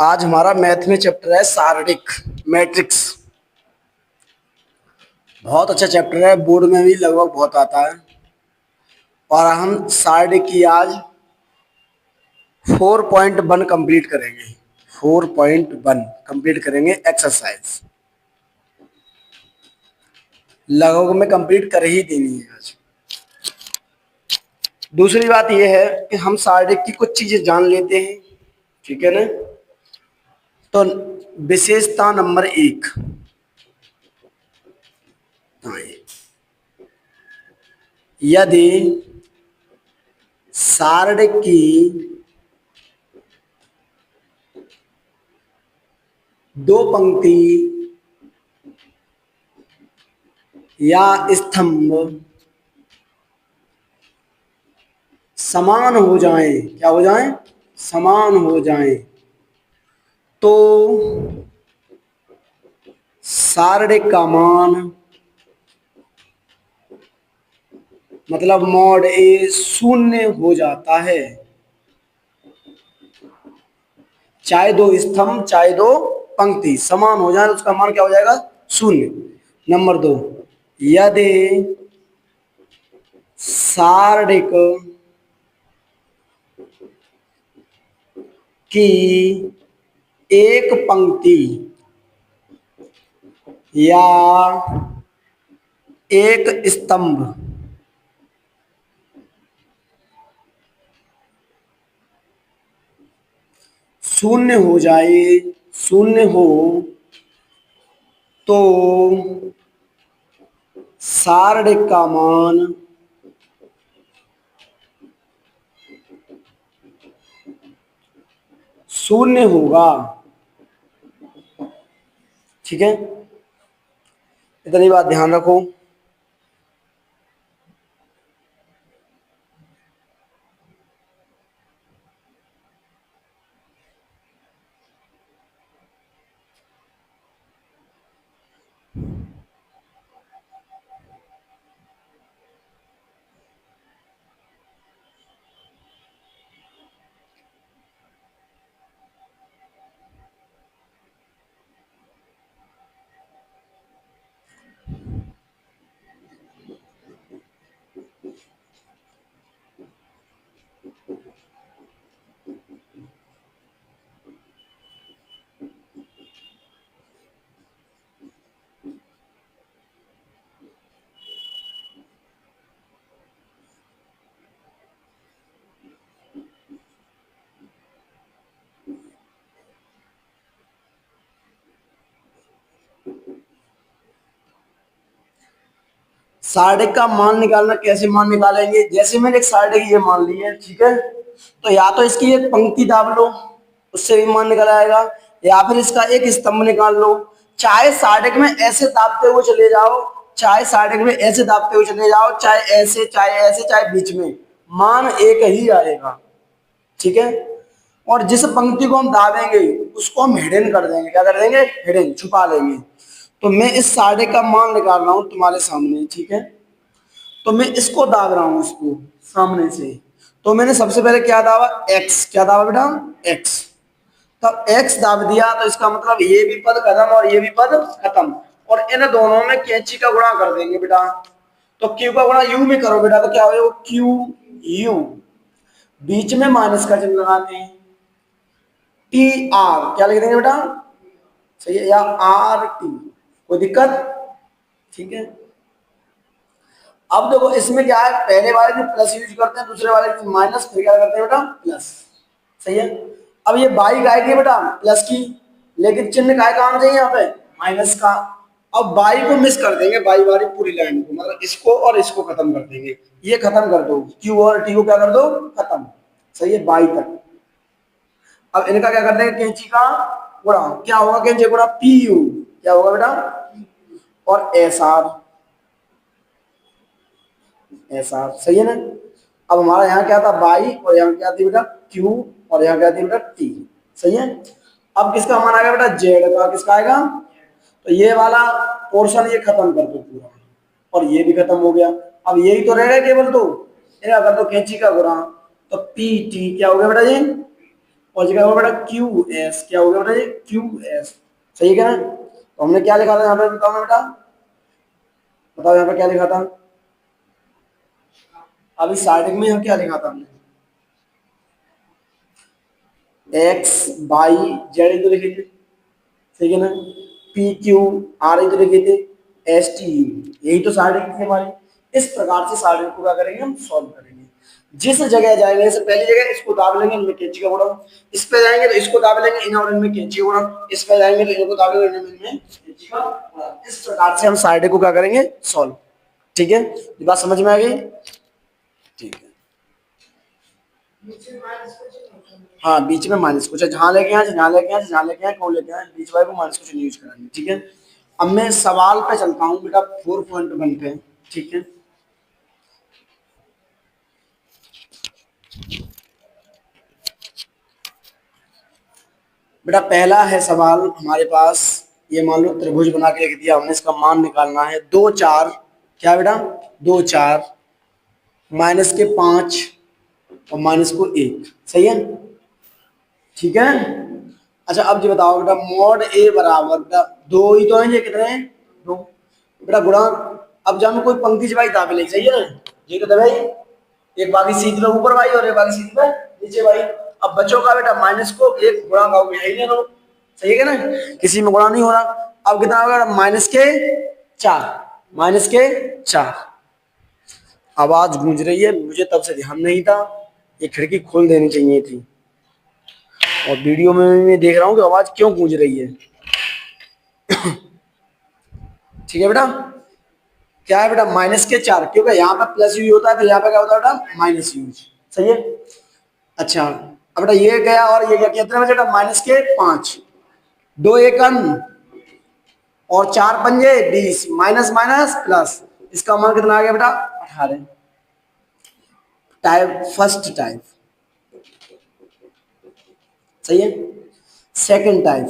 आज हमारा मैथ में चैप्टर है शारीरिक मैट्रिक्स। बहुत अच्छा चैप्टर है, बोर्ड में भी लगभग बहुत आता है। और हम शारीरिक की आज 4.1 कंप्लीट करेंगे। 4.1 कंप्लीट करेंगे एक्सरसाइज। लगभग में कंप्लीट कर ही देनी है आज। दूसरी बात यह है कि हम शारीरिक की कुछ चीजें जान लेते हैं, ठीक है ना। तो विशेषता नंबर 1, यदि शारीरिक की दो पंक्ति या स्तंभ समान हो जाएं, क्या हो जाएं? समान हो जाएं, तो शारीरिक का मान मतलब मॉड ए शून्य हो जाता है। चाहे दो स्तंभ चाहे दो पंक्ति समान हो जाए, उसका मान क्या हो जाएगा? शून्य। नंबर 2, यदि शारीरिक की एक पंक्ति या एक स्तंभ शून्य हो जाए, शून्य हो, तो शारीरिक का मान शून्य होगा। ठीक है, इतनी बात ध्यान रखो। शारीरिक का मान निकालना, कैसे मान निकालेंगे? जैसे मैंने एक शारीरिक ये मान ली है, ठीक है, तो या तो इसकी एक पंक्ति दाब लो, उससे भी मान निकल आएगा, या फिर इसका एक स्तंभ निकाल लो। चाहे शारीरिक में ऐसे दाबते हुए चले जाओ, चाहे शारीरिक में ऐसे दाबते हुए चले जाओ, चाहे ऐसे चाहे ऐसे चाहे बीच में, मान एक ही आएगा। ठीक है, और जिस पंक्ति को हम दाबेंगे उसको हम हिडन कर देंगे। क्या कर देंगे? हिडन, छुपा लेंगे। तो मैं इस साढ़े का मान निकाल रहा हूं तुम्हारे सामने, ठीक है। तो मैं इसको दाब रहा हूं, इसको सामने से। तो मैंने सबसे पहले क्या दाबा? एक्स। क्या दाबा बेटा? एक्स। तब एक्स दाब दिया तो इसका मतलब ये भी पद खत्म और ये भी पद खत्म, और इन दोनों में कैंची का गुणा कर देंगे बेटा। तो क्यू का गुणा यू में करो बेटा, तो क्या हो? क्यू यू, बीच में माइनस का चिन्ह लगाते हैं। टी आर क्या लिख देंगे बेटा? सही है, या आर टी, कोई दिक्कत? ठीक है। अब देखो इसमें क्या है, पहले वाले की प्लस यूज करते हैं, दूसरे वाले की माइनस, फिर क्या करते हैं बेटा? प्लस। सही है। अब ये बाई का है बेटा प्लस की, लेकिन चिन्ह का काम चाहिए यहाँ पे माइनस का। अब बाई को मिस कर देंगे, बाई वाली पूरी लाइन को, मतलब इसको और इसको खत्म कर देंगे। ये खत्म कर दो, क्यू और टी को क्या कर दो? खत्म। सही है, बाई तक। अब इनका क्या करते हैं? कैंची का गुणा। क्या होगा कैंची गुणा? P U. क्या होगा बेटा? और एस आर, एस आर। सही है ना। अब हमारा यहाँ क्या था? बाई, और यहाँ क्या थी बेटा? क्यू, और यहाँ क्या थी बेटा? टी। सही है। अब किसका मान आएगा बेटा? जेड का। किसका आएगा? तो ये वाला पोर्शन ये खत्म कर दो पूरा, और ये भी खत्म हो गया। अब यही तो रहेगा केवल, तो इनका कर दो कैंची का गुणा, तो पी टी क्या हो गया बेटा जी? और जगह होगा बेटा क्यू एस, क्या हो गया बेटा ये क्यू एस, सही है क्या ना। तो हमने क्या लिखा था यहाँ पे बताओ ना बेटा, बताओ यहाँ पे क्या लिखा था, अभी स्टार्टिंग में यहाँ क्या लिखा था हमने, एक्स वाई जेड इधर लिखे थे, ठीक है ना, पी क्यू आर इधर लिखे थे, एस टी यू, यही तो स्टार्टिंग थी हमारी। इस प्रकार से स्टार्टिंग को क्या करेंगे हम सॉल्व करेंगे। जिस जगह जाएंगे, जैसे पहली जगह इसको दाब लेंगे, इनमें कैंची का गुणा, इस पे जाएंगे तो इसको दाब लेंगे, इन और इनमें कैंची का गुणा, इस पे जाएंगे तो इनको दाब लेंगे, इनमें कैंची का गुणा। इस प्रकार से हम साइड को क्या करेंगे सॉल्व। ठीक है, ये बात समझ में आ गई। ठीक है, हाँ बीच में माइनस कुछ है, जहां लेके आए जहां लेके आए जहां लेके आए कौन लेके आए, बीच वाले को माइनस कुछ यूज कराएंगे। ठीक है, अब मैं सवाल पे चलता हूँ बेटा 4.1 पे। ठीक है, बेटा पहला है सवाल हमारे पास, ये मान लो त्रिभुज बना के लिख दिया हमने, इसका मान निकालना है 2 4, क्या बेटा 2 4 माइनस के 5 और माइनस को 1, सही है। ठीक है, अच्छा अब ये बताओ बेटा मॉड ए बराबर बेटा दो ही तो है, ये कितने हैं दो, बेटा गुणा, अब जब हम कोई पंक्ति जबाई दाबे सही है ना, ये तो दबाई एक बाकी सीधी पे ऊपर भाई और एक बाकी सीधी पे नीचे भाई। अब बच्चों का बेटा माइनस को एक गुणा का यही ले लो, सही है ना, किसी में गुणा नहीं हो रहा। अब कितना होगा माइनस के 4, माइनस के 4। आवाज गूंज रही है, मुझे तब से ध्यान नहीं था, ये खिड़की खोल देनी चाहिए थी, और वीडियो में मैं देख रहा हूँ कि आवाज क्यों गूंज रही है। ठीक है बेटा, क्या है बेटा माइनस के 4, क्योंकि यहाँ पे प्लस यूज होता है, फिर यहाँ पे क्या होता है बेटा माइनस यूज, सही है। अच्छा अब बेटा ये गया और ये गया, कितने बचे बेटा माइनस के 5, 2 एकम और 4 पंजे 20, माइनस माइनस प्लस, इसका मान कितना आ गया बेटा 18। टाइप फर्स्ट टाइप, सही है। सेकंड टाइप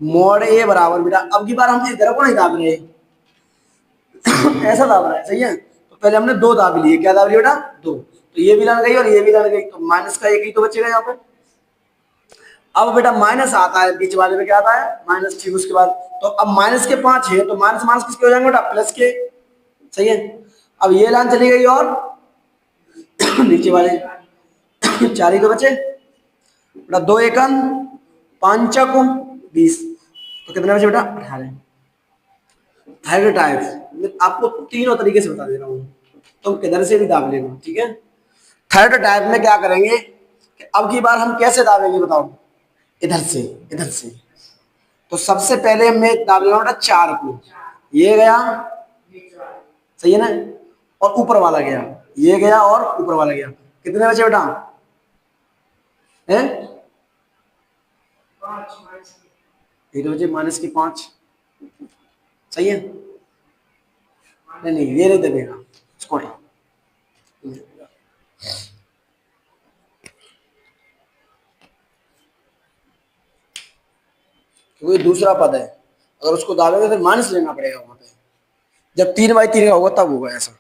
मॉड ए बराबर बेटा, अब की बार हम इधर को नहीं दाब रहे, ऐसा दाब रहा है, सही है। तो पहले हमने 2 दाब लिए, क्या दाब लिए बेटा 2, तो ये भी लड़ गई और ये भी लड़ गई, तो माइनस का 1 ही तो बचेगा यहाँ पे। अब बेटा माइनस आता है बीच वाले में, क्या आता है माइनस, ठीक उसके बाद तो अब माइनस के 5 है, तो माइनस माइनस किसके हो जाएंगे बेटा प्लस के, सही है। अब ये लाइन चली गई और नीचे वाले 4 ही तो बचे बेटा, 2 एकम 5 20, तो कितने बचे बेटा 18। थर्ड टाइप आपको तीनों तरीके से बता दे रहा हूँ, तुम किधर से भी दाब लेना, ठीक है। थर्ड टाइप में क्या करेंगे कि अब की बार हम कैसे दाबेंगे बताओ, इधर से, इधर से। तो सबसे पहले मैं दाब लेना बेटा 4 को, ये गया, सही है ना, और ऊपर वाला गया, ये गया और ऊपर वाला गया, कितने बचे बेटा है, ये तो बचे माइनस की 5, सही है। नहीं नहीं ये नहीं दबेगा, इसको नहीं, क्योंकि दूसरा पद है, अगर उसको दाबेंगे फिर माइनस लेना पड़ेगा वहां पे, जब 3/3 का होगा तब होगा ऐसा।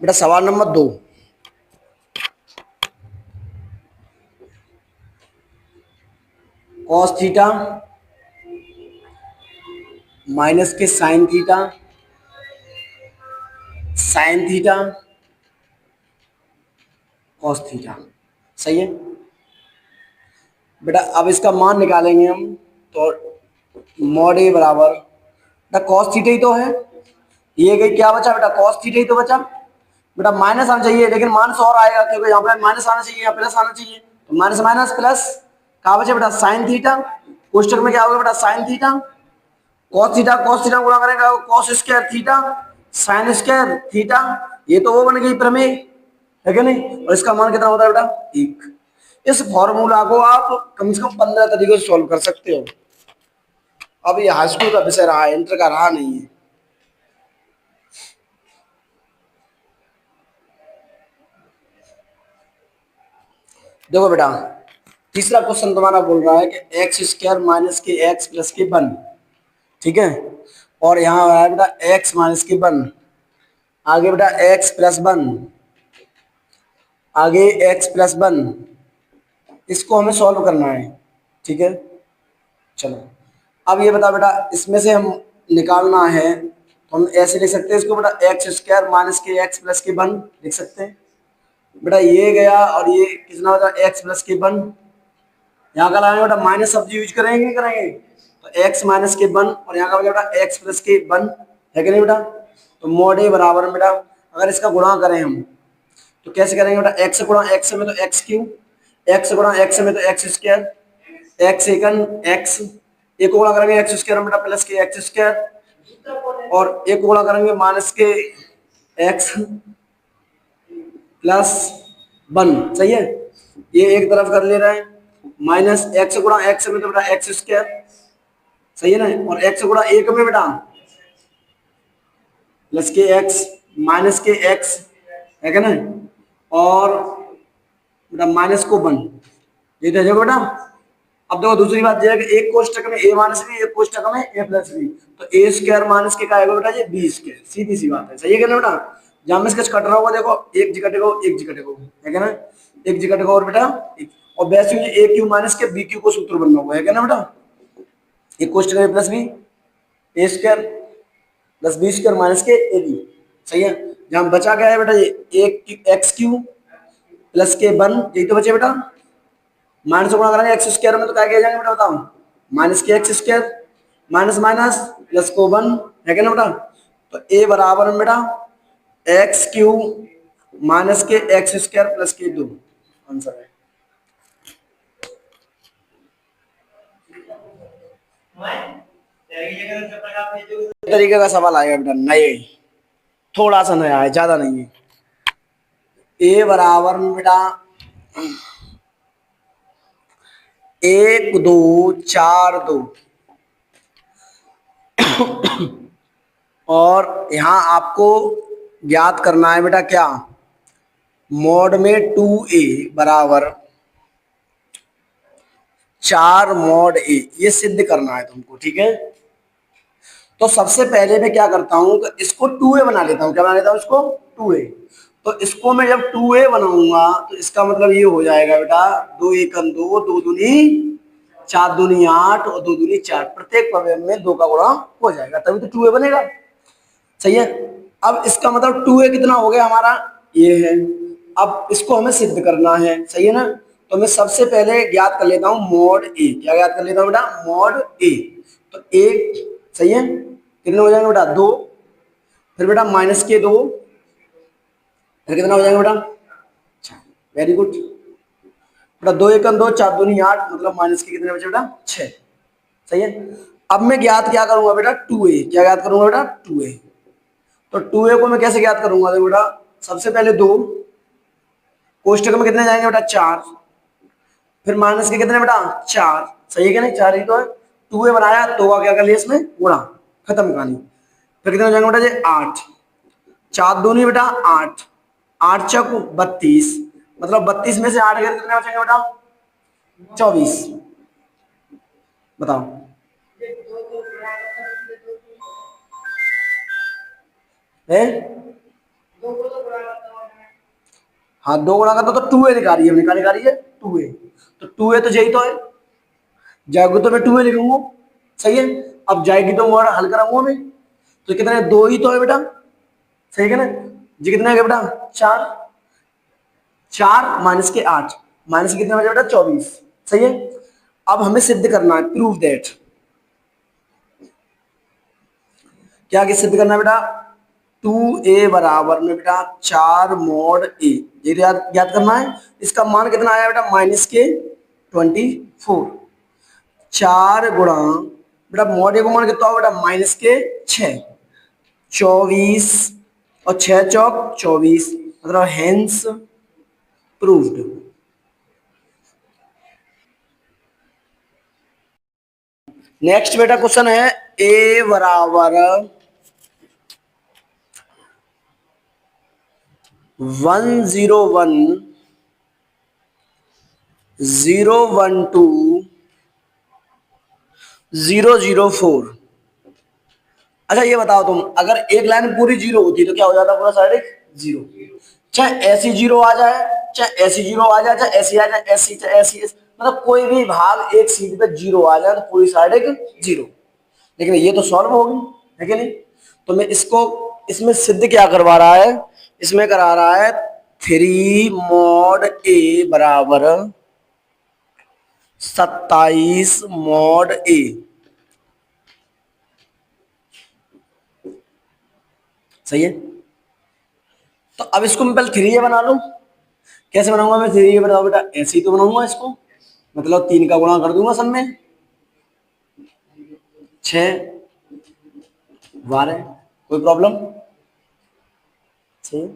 बेटा सवाल नंबर 2, कॉस थीटा माइनस के sine theta, sine theta cos theta, सही है बेटा। अब इसका मान निकालेंगे हम, तो मॉड ए बराबर बेटा कॉस थीटा ही तो है, ये गई क्या बचा बेटा कॉस थीटा ही तो बचा बेटा, माइनस आना चाहिए लेकिन माइनस और आएगा, क्योंकि यहाँ पे माइनस आना चाहिए, यहाँ प्लस आना चाहिए, तो माइनस माइनस प्लस, कहा बचे बेटा साइन थीटा, कोष्टक में क्या होगा बेटा साइन थीटा, कॉस थीटा गुणा करेगा cos square theta sine square theta, ये तो वो बन गई प्रमेय, है कि नहीं। और इसका मान कितना होता है बेटा 1। इस फॉर्मूला को आप कम से कम 15 तरीकों से सॉल्व कर सकते हो। अब ये हाई स्कूल का विषय रहा है, इंटर का रहा नहीं है। देखो बेटा तीसरा क्वेश्चन तुम्हारा बोल रहा है कि एक्स स्क्वायर माइनस के एक्स प्लस के 1, ठीक है, और यहाँ आ रहा है बेटा एक्स माइनस के 1 आगे बेटा x+1, आगे x+1, इसको हमें सॉल्व करना है, ठीक है। चलो अब ये बता बेटा, इसमें से हम निकालना है तो हम ऐसे लिख सकते हैं इसको बेटा, x² माइनस के x+1 लिख सकते हैं बेटा। ये गया और ये कितना होगा, x+1, यहाँ का लाएंगे बेटा माइनस शब्द यूज करेंगे नहीं करेंगे, तो x माइनस के 1 और यहाँ का बेटा x+1 है कि नहीं बेटा। तो mod a बराबर में बेटा, अगर इसका गुणा करें हम तो कैसे करेंगे बेटा, x गुणा x में तो x3, x गुणा x में तो x², x सेकंड x, एक गुणा करेंगे x² में बेटा प्लस के x², और एक गुणा करेंगे माइनस के x+1, सही है। ये एक तरफ कर ले रहे हैं, माइनस x गुणा x में तो बेटा x², सही है ना, और x गुणा 1 में बेटा प्लस के x माइनस के x है क्या ना, और बेटा माइनस को 1, ये तो बेटा। अब देखो दूसरी बात ये है कि एक कोष्टक में a माइनस बी, एक कोष्टक में a प्लस बी, तो a² माइनस के का आएगा बेटा ये b², सीधी सी बात है, सही है क्या ना बेटा। जहां में इसका कट रहा होगा देखो, एक जी कटेगा एक जी कटेगा, है क्या ना, एक जी कटेगा और बेटा और वैसे ये a क्यू माइनस के b क्यू को सूत्र बनना हुआ है क्या ना बेटा, एक कोष्टक में plus b, a² plus b² minus के ab, सही है। जहां बचा क्या है बेटा, ये एक x³ प्लस के 1, यही तो बचे बेटा, माइनस गुणा करेंगे x² में तो क्या किया जाएगा बेटा बताओ, माइनस के x² माइनस माइनस प्लस को 1 है क्या ना बेटा। तो a बराबर में बेटा x³ माइनस के x² प्लस के 2 आंसर है। तरीके का सवाल आएगा बेटा, नए, थोड़ा सा नया है, ज्यादा नहीं है। a बराबर में बेटा 1 2 4 2 और यहाँ आपको ज्ञात करना है बेटा क्या, मॉड में 2a बराबर 4 मॉड a, ये सिद्ध करना है तुमको, ठीक है। तो सबसे पहले मैं क्या करता हूं कि इसको 2a बना लेता हूं, क्या बना लेता हूं इसको 2a। तो इसको मैं जब 2a बनाऊंगा तो इसका मतलब ये हो जाएगा बेटा 2 एकम 2, 2 दूनी 4 दूनी 8 और 2 दूनी 4, प्रत्येक पवेम में 2 का गुणा हो जाएगा, तभी तो 2a बनेगा, सही है। अब इसका मतलब 2a कितना हो गया हमारा, ये है। अब इसको हमें सिद्ध करना है, सही है ना। तो मैं सबसे पहले ज्ञात कर लेता हूं मॉड a, क्या ज्ञात कर लेता हूं बेटा, मॉड a। तो एक, सही है, कितने हो जाएंगे बेटा 2, फिर बेटा माइनस के 2, फिर कितना हो जाएगा बेटा, वेरी गुड बेटा, 2 एकम 2, 4 दूनी 8, मतलब माइनस के कितने बचे बेटा 6, सही है। अब मैं ज्ञात क्या करूंगा बेटा 2a, क्या ज्ञात करूंगा बेटा 2a। तो 2a को मैं कैसे ज्ञात करूंगा, देखो बेटा सबसे पहले 2, कोष्टक में कितने जाएंगे बेटा 4, फिर माइनस के कितने बेटा 4, सही है क्या नहीं, 4 ही तो है। 2a बनाया तो का क्या कर लिया इसमें गुणा, खत्म कहानी। फिर कितने हो जाएंगे बेटा ये 8, 4 दूनी बेटा 8, 8 चौक 32, मतलब 32 में से 8 गए कितने बचेंगे बेटा 24, बताओ। है हाँ, 2 गुणा करता तो 2a निकाल रही है, निकाल रही है 2a, तो 2a तो यही तो है, जाएगी तो मैं 2a लिखूंगा, सही है। अब जाएगी तो मैं हल कराऊंगा मैं, तो कितने 2 ही तो है बेटा, सही है ना जी, कितना है बेटा 4, 4 माइनस के 8, माइनस कितने बचे बेटा 24, सही है। अब हमें सिद्ध करना है, प्रूव दैट, क्या सिद्ध करना है बेटा, 2a बराबर में बेटा 4 मॉड a, ये याद करना है। इसका मान कितना आया बेटा माइनस के 24, 4 गुणा बेटा मॉड a को मान कितना बेटा माइनस के 6, 24 और 6 चौक 24, मतलब हेंस प्रूव्ड। नेक्स्ट बेटा क्वेश्चन है, a बराबर 101 012 004 अच्छा ये बताओ तुम, अगर एक लाइन पूरी जीरो होती तो क्या हो जाता पूरा साइड जीरो। चाहे ऐसी जीरो आ जाए, चाहे ऐसी जीरो आ जाए, चाहे ऐसी आ जाए, ऐसी चाहे ऐसी, मतलब कोई भी भाग एक सीध पे जीरो आ जाए तो पूरी साइड एक जीरो। लेकिन ये तो सॉल्व होगी, है कि नहीं। तो मैं इसको, इसमें सिद्ध क्या करवा रहा है, इसमें करा रहा है 3 mod a बराबर 27 mod a। सही है। तो अब इसको मैं पहले 3a बना लूं। कैसे बनाऊंगा मैं 3a बताओ बेटा, ऐसे ही तो बनाऊंगा इसको, मतलब 3 का गुणा कर दूंगा सब में, 6 12, कोई प्रॉब्लम। सही है।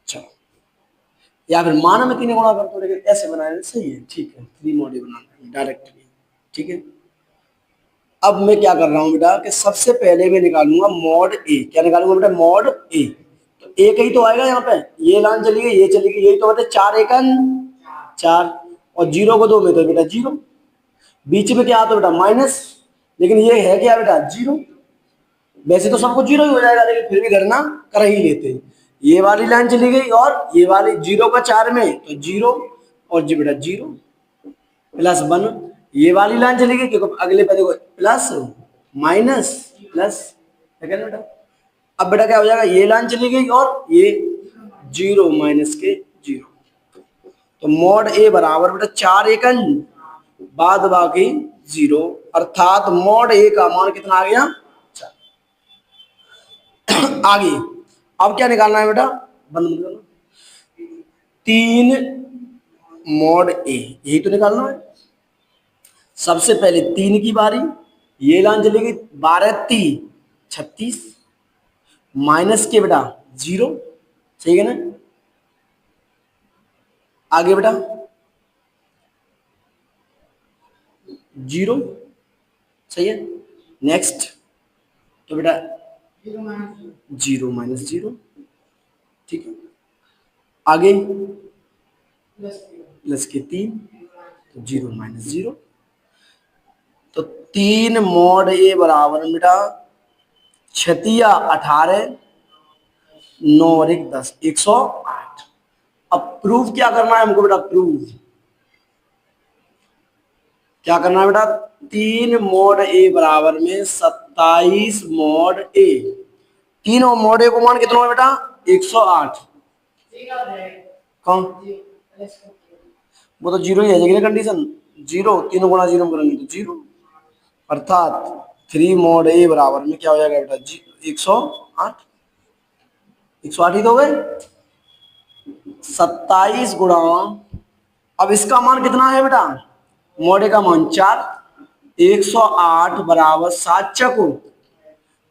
चलो, या फिर मान में 3 गुणा कर दो, लेकिन ऐसे बनाए सही है, ठीक है, 3 mod a बनाना डायरेक्टली, ठीक है। अब मैं क्या कर रहा हूँ बेटा कि सबसे पहले मैं निकालूंगा मॉड ए। क्या निकालूंगा बेटा, मॉड ए। तो एक ही तो आएगा यहाँ पे, ये लाइन चली गई, ये चली गई, यही तो बेटा 4 एकन 4, और जीरो को 2 में तो बेटा जीरो, बीच में क्या आता है बेटा माइनस, लेकिन ये है क्या बेटा जीरो। वैसे तो सबको जीरो ही हो जाएगा, लेकिन फिर भी गणना कर ही लेते हैं। ये वाली लाइन चली गई और ये वाली जीरो का 4 में तो जीरो, और जी बेटा जीरो +1। ये वाली लाइन चली गई क्योंकि अगले पे देखो प्लस माइनस प्लस, ठीक है बेटा। अब बेटा क्या हो जाएगा, ये लाइन चली गई और ये जीरो माइनस के जीरो। तो मॉड ए बराबर बेटा 4 एकन बाद बाकी जीरो, अर्थात मॉड ए का मान कितना आ गया 4। आगे अब क्या निकालना है बेटा, बंद मत करना, 3 mod a, यही तो निकालना है। सबसे पहले 3 की बारी, ये लाइन चलेगी 12 3 36, माइनस के बेटा जीरो, सही है ना। आगे बेटा जीरो, सही है। नेक्स्ट तो बेटा जीरो माइनस जीरो, ठीक है। आगे प्लस के 3, तो जीरो माइनस जीरो। तो 3 mod a बराबर बेटा 18 9 और 1 10 108। अब प्रूफ क्या करना है हमको बेटा, प्रूफ क्या करना है बेटा, 3 mod a बराबर में 27 mod a, 3 mod a को मान कितना है बेटा 108। कौन, वो तो जीरो ही है, लेकिन कंडीशन जीरो, तीनों गुणा जीरो में करेंगे तो जीरो, अर्थात 3 mod a बराबर में क्या हो जाएगा बेटा 108। 108 ही तो हो गए, 27 गुणा, अब इसका मान कितना है बेटा, mod a का मान 4, 108 बराबर 7 चको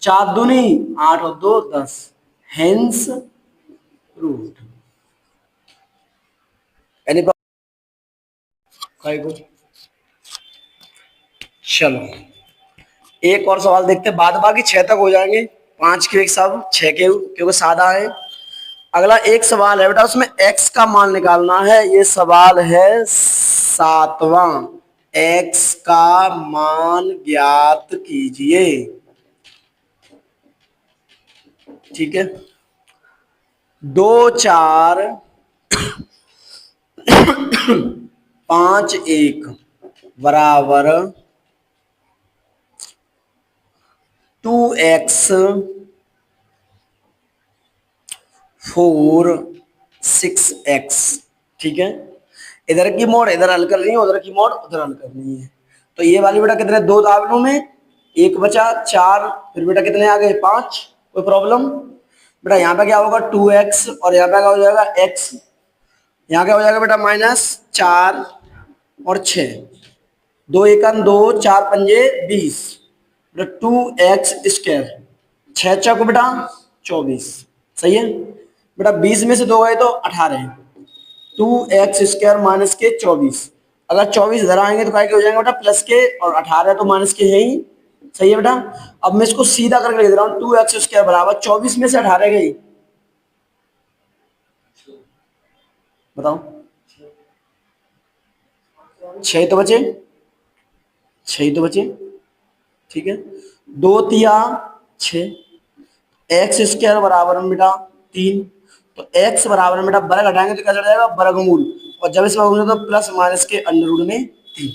4 दूनी 8 और 2 10, हेंस रूट। एनी को, चलो एक और सवाल देखते हैं, बाद बाकी 6 तक हो जाएंगे, 5 के एक सब 6 के क्योंकि सादा है। अगला एक सवाल है बेटा, उसमें x का मान निकालना है। ये सवाल है 7वां, x का मान ज्ञात कीजिए, ठीक है। 2 4 5 1 बराबर 2x 4 6x, ठीक है। इधर की मोड इधर हल करनी है, उधर की मोड उधर हल करनी है। तो ये वाली बेटा कितने, 2 दावलों में 1 बचा 4, फिर बेटा कितने आ गए 5, कोई प्रॉब्लम। बेटा यहाँ पे क्या होगा 2x, और यहाँ पे क्या हो जाएगा x, यहाँ क्या हो जाएगा बेटा -4 और 6, 2 एकन 2 4 पंजे 20, 2x², 6 चौक बेटा 24, सही है बेटा। 20 में से 2 गए तो 18, 2x² माइनस के 24, अगर 24 इधर आएंगे तो क्या हो जाएंगे बेटा प्लस के, और 18 तो माइनस के है ही, सही है बेटा। अब मैं इसको सीधा करके लिख दे रहा हूँ, 2x² बराबर 24 में से 18 गई, बताओ 6 तो बचे, 6 तो बचे, ठीक है, 2 तिया 6, एक्स स्क्वायर बराबर में बेटा 3, तो एक्स बराबर में बेटा वर्ग हटाएंगे तो क्या चढ़ जाएगा वर्गमूल, और जब इसमें वर्गमूल तो प्लस माइनस के अंडर रूट में 3।